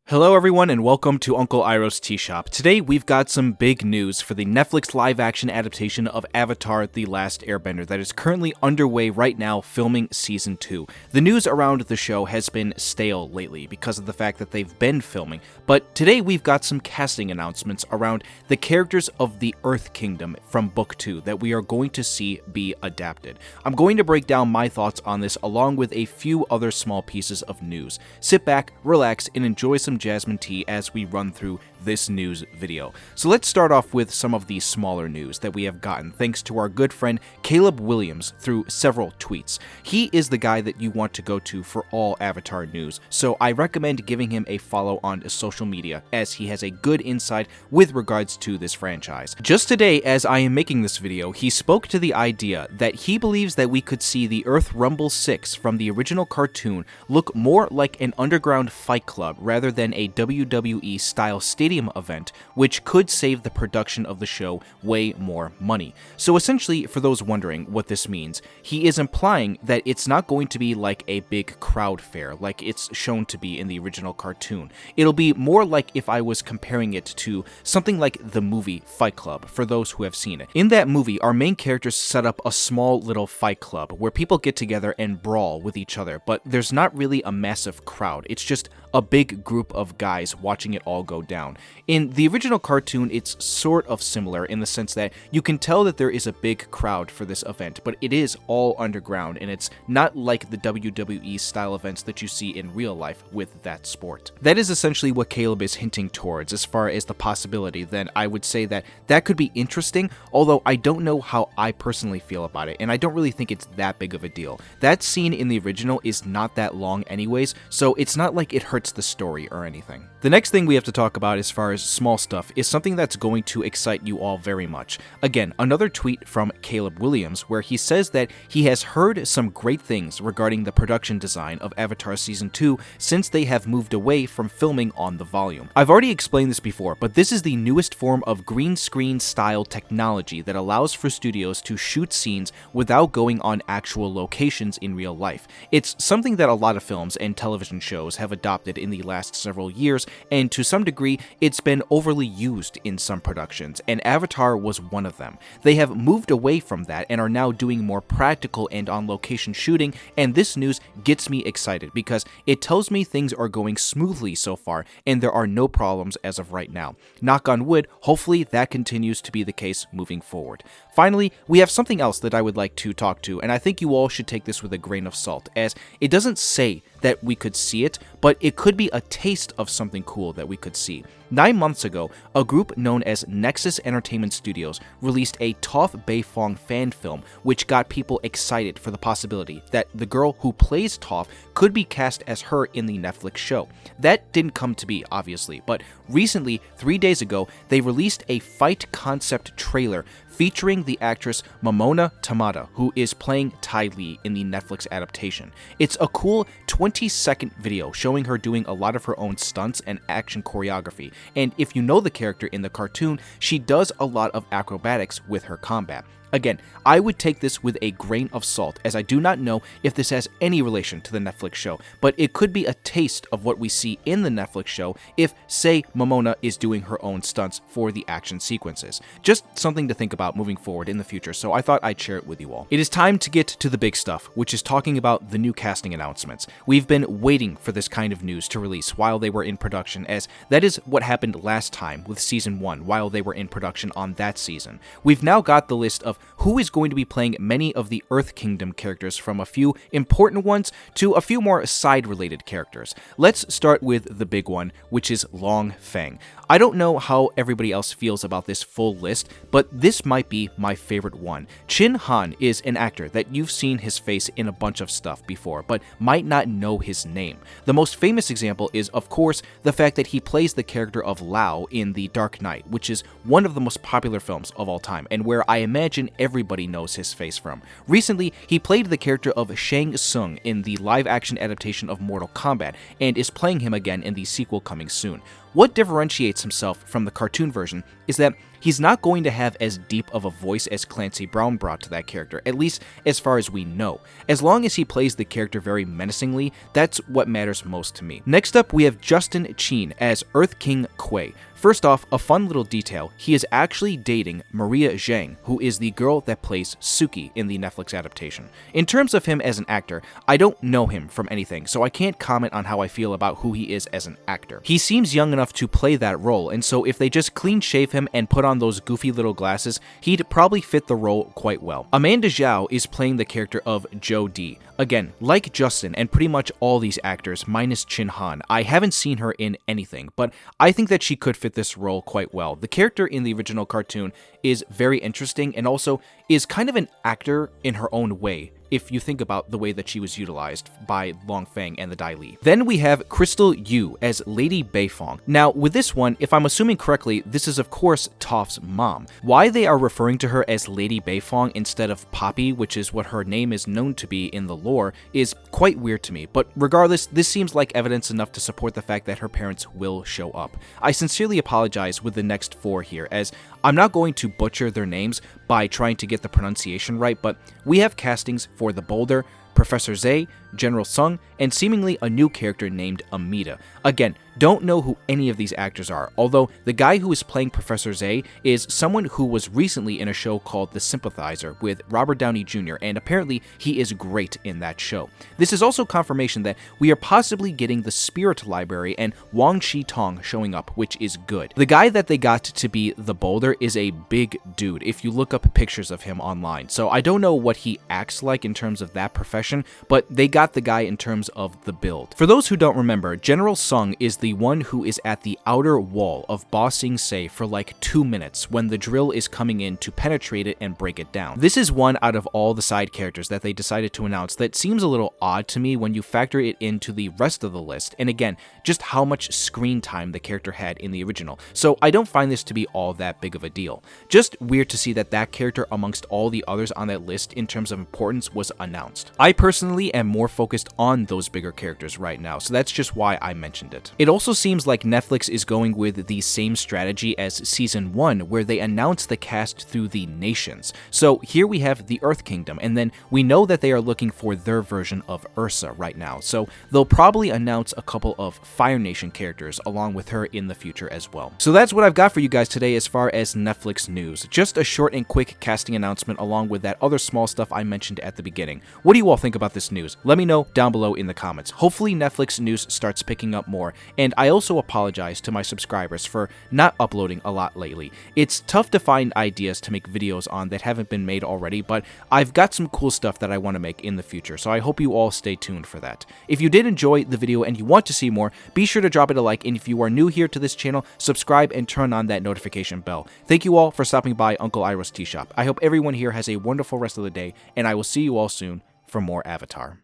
Hello everyone and welcome to Uncle Iroh's Tea Shop. Today we've got some big news for the Netflix live-action adaptation of Avatar The Last Airbender that is currently underway right now filming Season 2. The news around the show has been stale lately because of the fact that they've been filming, but today we've got some casting announcements around the characters of the Earth Kingdom from Book 2 that we are going to see be adapted. I'm going to break down my thoughts on this along with a few other small pieces of news. Sit back, relax, and enjoy some jasmine tea as we run through this news video. So let's start off with some of the smaller news that we have gotten thanks to our good friend Caleb Williams through several tweets. He is the guy that you want to go to for all Avatar news, so I recommend giving him a follow on social media as he has a good insight with regards to this franchise. Just today, as I am making this video, he spoke to the idea that he believes that we could see the Earth Rumble 6 from the original cartoon look more like an underground fight club rather than a WWE style stadium event, which could save the production of the show way more money. So essentially, for those wondering what this means, he is implying that it's not going to be like a big crowd fair like it's shown to be in the original cartoon. It'll be more like if I was comparing it to something like the movie Fight Club, for those who have seen it. In that movie, our main characters set up a small little fight club where people get together and brawl with each other, but there's not really a massive crowd. It's just a big group of guys watching it all go down. In the original cartoon, it's sort of similar in the sense that you can tell that there is a big crowd for this event, but it is all underground and it's not like the WWE style events that you see in real life with that sport. That is essentially what Caleb is hinting towards as far as the possibility. Then I would say that that could be interesting, although I don't know how I personally feel about it, and I don't really think it's that big of a deal. That scene in the original is not that long anyways, so it's not like it hurts the story or anything. The next thing we have to talk about as far as small stuff is something that's going to excite you all very much. Again, another tweet from Caleb Williams where he says that he has heard some great things regarding the production design of Avatar Season 2 since they have moved away from filming on the volume. I've already explained this before, but this is the newest form of green screen style technology that allows for studios to shoot scenes without going on actual locations in real life. It's something that a lot of films and television shows have adopted in the last several years, and to some degree, it's been overly used in some productions, and Avatar was one of them. They have moved away from that and are now doing more practical and on-location shooting, and this news gets me excited because it tells me things are going smoothly so far, and there are no problems as of right now. Knock on wood, hopefully that continues to be the case moving forward. Finally, we have something else that I would like to talk to, and I think you all should take this with a grain of salt, as it doesn't say that we could see it, but it could be a taste of something cool that we could see. 9 months ago, a group known as Nexus Entertainment Studios released a Toph Beifong fan film, which got people excited for the possibility that the girl who plays Toph could be cast as her in the Netflix show. That didn't come to be, obviously, but recently, 3 days ago, they released a fight concept trailer featuring the actress Momona Tamada, who is playing Ty Lee in the Netflix adaptation. It's a cool 20-second video showing her doing a lot of her own stunts and action choreography, and if you know the character in the cartoon, she does a lot of acrobatics with her combat. Again, I would take this with a grain of salt, as I do not know if this has any relation to the Netflix show, but it could be a taste of what we see in the Netflix show if, say, Momona is doing her own stunts for the action sequences. Just something to think about moving forward in the future, so I thought I'd share it with you all. It is time to get to the big stuff, which is talking about the new casting announcements. We've been waiting for this kind of news to release while they were in production, as that is what happened last time with Season 1 while they were in production on that season. We've now got the list of who is going to be playing many of the Earth Kingdom characters, from a few important ones to a few more side-related characters. Let's start with the big one, which is Long Feng. I don't know how everybody else feels about this full list, but this might be my favorite one. Chin Han is an actor that you've seen his face in a bunch of stuff before, but might not know his name. The most famous example is, of course, the fact that he plays the character of Lao in The Dark Knight, which is one of the most popular films of all time, and where I imagine everybody knows his face from. Recently, he played the character of Shang Tsung in the live-action adaptation of Mortal Kombat, and is playing him again in the sequel coming soon. What differentiates himself from the cartoon version is that he's not going to have as deep of a voice as Clancy Brown brought to that character, at least as far as we know. As long as he plays the character very menacingly, that's what matters most to me. Next up, we have Justin Chien as Earth King Quay. First off, a fun little detail, he is actually dating Maria Zhang, who is the girl that plays Suki in the Netflix adaptation. In terms of him as an actor, I don't know him from anything, so I can't comment on how I feel about who he is as an actor. He seems young enough to play that role, and so if they just clean shave him and put on those goofy little glasses, he'd probably fit the role quite well. Amanda Zhao is playing the character of Jo Dee. Again, like Justin and pretty much all these actors minus Chin Han, I haven't seen her in anything, but I think that she could fit this role quite well. The character in the original cartoon is very interesting and also is kind of an actor in her own way, if you think about the way that she was utilized by Long Feng and the Dai Li. Then we have Crystal Yu as Lady Beifong. Now, with this one, if I'm assuming correctly, this is of course Toph's mom. Why they are referring to her as Lady Beifong instead of Poppy, which is what her name is known to be in the lore, is quite weird to me, but regardless, this seems like evidence enough to support the fact that her parents will show up. I sincerely apologize with the next four here, as I'm not going to butcher their names by trying to get the pronunciation right, but we have castings for the Boulder, Professor Zay, General Sung, and seemingly a new character named Amida. Again, don't know who any of these actors are, although the guy who is playing Professor Zay is someone who was recently in a show called The Sympathizer with Robert Downey Jr., and apparently he is great in that show. This is also confirmation that we are possibly getting the Spirit Library and Wang Shi Tong showing up, which is good. The guy that they got to be the Boulder is a big dude if you look up pictures of him online, so I don't know what he acts like in terms of that profession, but they got the guy in terms of the build. For those who don't remember, General Sung is the one who is at the outer wall of Ba Sing Se for like 2 minutes when the drill is coming in to penetrate it and break it down. This is one out of all the side characters that they decided to announce that seems a little odd to me when you factor it into the rest of the list, and again, just how much screen time the character had in the original, so I don't find this to be all that big of a deal. Just weird to see that that character amongst all the others on that list in terms of importance was announced. I personally am more focused on those bigger characters right now, so that's just why I mentioned it. It also seems like Netflix is going with the same strategy as Season 1, where they announce the cast through the nations. So here we have the Earth Kingdom, and then we know that they are looking for their version of Ursa right now, so they'll probably announce a couple of Fire Nation characters along with her in the future as well. So that's what I've got for you guys today as far as Netflix news. Just a short and quick casting announcement along with that other small stuff I mentioned at the beginning. What do you all think about this news? Let me know down below in the comments. Hopefully Netflix news starts picking up more, and I also apologize to my subscribers for not uploading a lot lately. It's tough to find ideas to make videos on that haven't been made already, but I've got some cool stuff that I want to make in the future, so I hope you all stay tuned for that. If you did enjoy the video and you want to see more, be sure to drop it a like, and if you are new here to this channel, subscribe and turn on that notification bell. Thank you all for stopping by Uncle Iroh's Tea Shop. I hope everyone here has a wonderful rest of the day, and I will see you all soon for more Avatar.